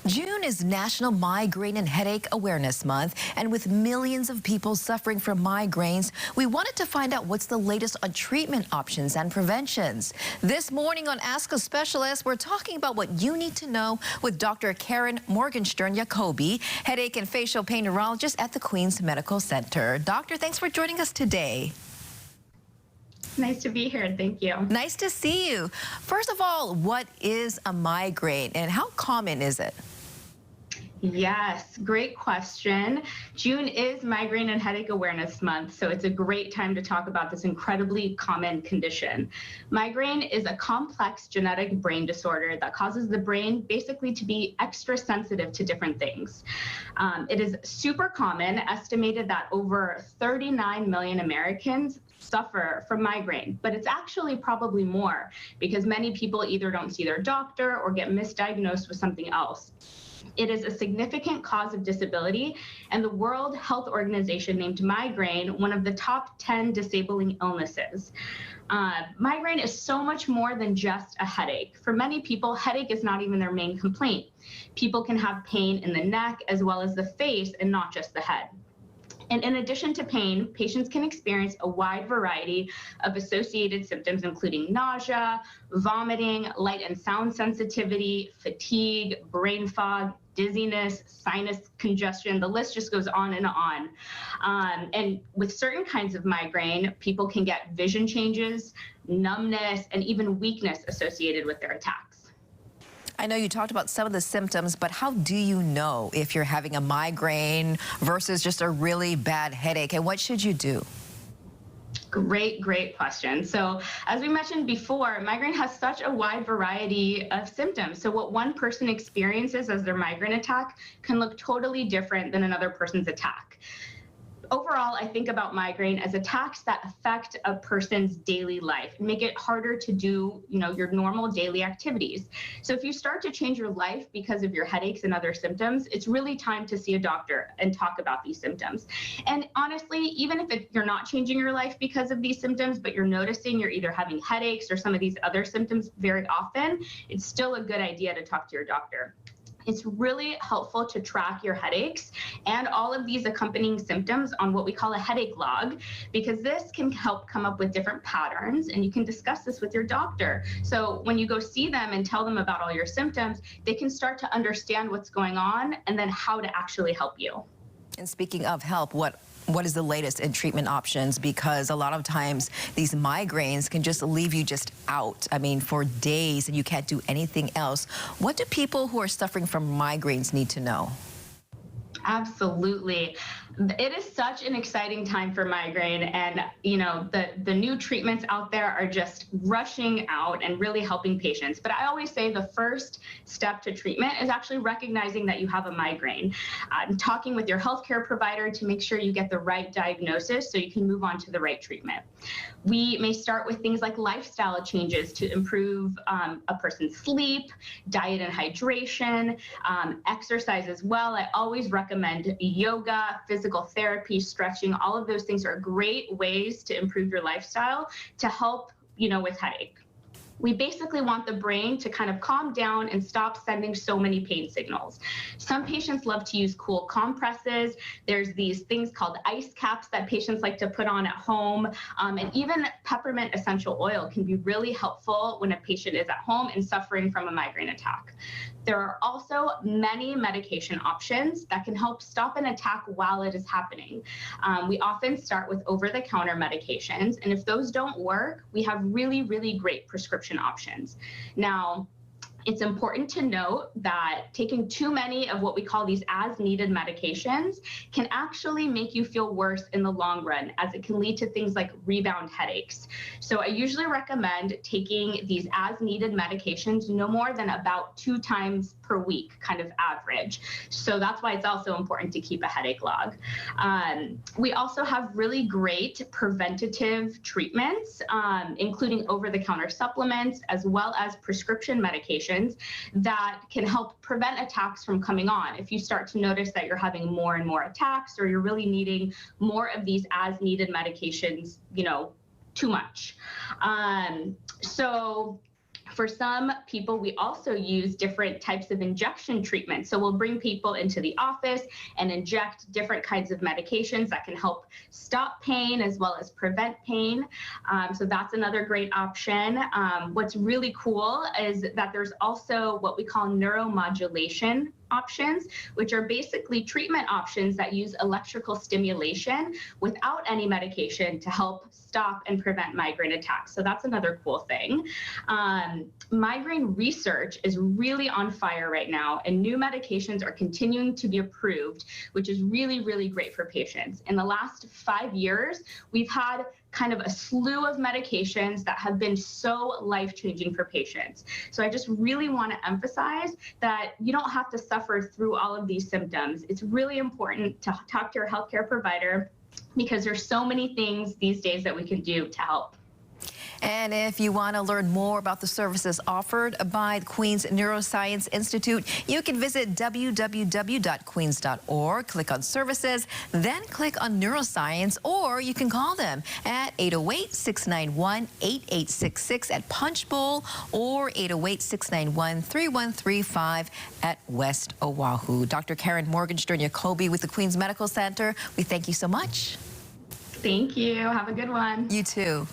June is National Migraine and Headache Awareness Month, and with millions of people suffering from migraines, we wanted to find out what's the latest on treatment options and preventions. This morning on Ask a Specialist, we're talking about what you need to know with Dr. Karen Morgenstern-Jacoby, headache and facial pain neurologist at the Queens Medical Center. Doctor, thanks for joining us today. Nice to be here. Thank you. Nice to see you. First of all, what is a migraine and how common is it? Yes, great question. June is Migraine and Headache Awareness Month, so it's a great time to talk about this incredibly common condition. Migraine is a complex genetic brain disorder that causes the brain basically to be extra sensitive to different things. It is super common, estimated that over 39 million Americans suffer from migraine, but it's actually probably more because many people either don't see their doctor or get misdiagnosed with something else. It is a significant cause of disability, and the World Health Organization named migraine one of the top 10 disabling illnesses. Migraine is so much more than just a headache. For many people, headache is not even their main complaint. People can have pain in the neck as well as the face and not just the head. And in addition to pain, patients can experience a wide variety of associated symptoms, including nausea, vomiting, light and sound sensitivity, fatigue, brain fog, dizziness, sinus congestion. The list just goes on and on. And with certain kinds of migraine, people can get vision changes, numbness, and even weakness associated with their attacks. I know you talked about some of the symptoms, but how do you know if you're having a migraine versus just a really bad headache, and what should you do? Great question. So as we mentioned before, migraine has such a wide variety of symptoms. So what one person experiences as their migraine attack can look totally different than another person's attack. Overall, I think about migraine as attacks that affect a person's daily life and make it harder to do, your normal daily activities. So if you start to change your life because of your headaches and other symptoms, it's really time to see a doctor and talk about these symptoms. And honestly, even if you're not changing your life because of these symptoms, but you're noticing you're either having headaches or some of these other symptoms very often, it's still a good idea to talk to your doctor. It's really helpful to track your headaches and all of these accompanying symptoms on what we call a headache log, because this can help come up with different patterns, and you can discuss this with your doctor. So when you go see them and tell them about all your symptoms, they can start to understand what's going on and then how to actually help you. And speaking of help, what is the latest in treatment options? Because a lot of times these migraines can just leave you just out. I mean, for days, and you can't do anything else. What do people who are suffering from migraines need to know? Absolutely. It is such an exciting time for migraine, and the new treatments out there are just rushing out and really helping patients. But I always say the first step to treatment is actually recognizing that you have a migraine, talking with your healthcare provider to make sure you get the right diagnosis so you can move on to the right treatment. We may start with things like lifestyle changes to improve a person's sleep, diet and hydration, exercise as well. I always recommend yoga, physical therapy, stretching. All of those things are great ways to improve your lifestyle to help, with headache. We basically want the brain to kind of calm down and stop sending so many pain signals. Some patients love to use cool compresses. There's these things called ice caps that patients like to put on at home. And even peppermint essential oil can be really helpful when a patient is at home and suffering from a migraine attack. There are also many medication options that can help stop an attack while it is happening. We often start with over-the-counter medications, and if those don't work, we have really, really great prescription options. Now, it's important to note that taking too many of what we call these as-needed medications can actually make you feel worse in the long run, as it can lead to things like rebound headaches. So I usually recommend taking these as-needed medications no more than about 2 times per week, kind of average. So that's why it's also important to keep a headache log. We also have really great preventative treatments, including over-the-counter supplements, as well as prescription medications that can help prevent attacks from coming on. If you start to notice that you're having more and more attacks, or you're really needing more of these as needed medications, too much. So For some people, we also use different types of injection treatments. So we'll bring people into the office and inject different kinds of medications that can help stop pain as well as prevent pain. So that's another great option. What's really cool is that there's also what we call neuromodulation options, which are basically treatment options that use electrical stimulation without any medication to help stop and prevent migraine attacks. So that's another cool thing. Migraine research is really on fire right now, and new medications are continuing to be approved, which is really, really great for patients. In the last 5 years, we've had kind of a slew of medications that have been so life-changing for patients. So I just really want to emphasize that you don't have to suffer through all of these symptoms. It's really important to talk to your healthcare provider because there's so many things these days that we can do to help. And if you want to learn more about the services offered by the Queens Neuroscience Institute, you can visit www.queens.org, click on services, then click on neuroscience, or you can call them at 808-691-8866 at Punch Bowl or 808-691-3135 at West Oahu. Dr. Karen Morgenstern-Jacoby with the Queens Medical Center, we thank you so much. Thank you. Have a good one. You too.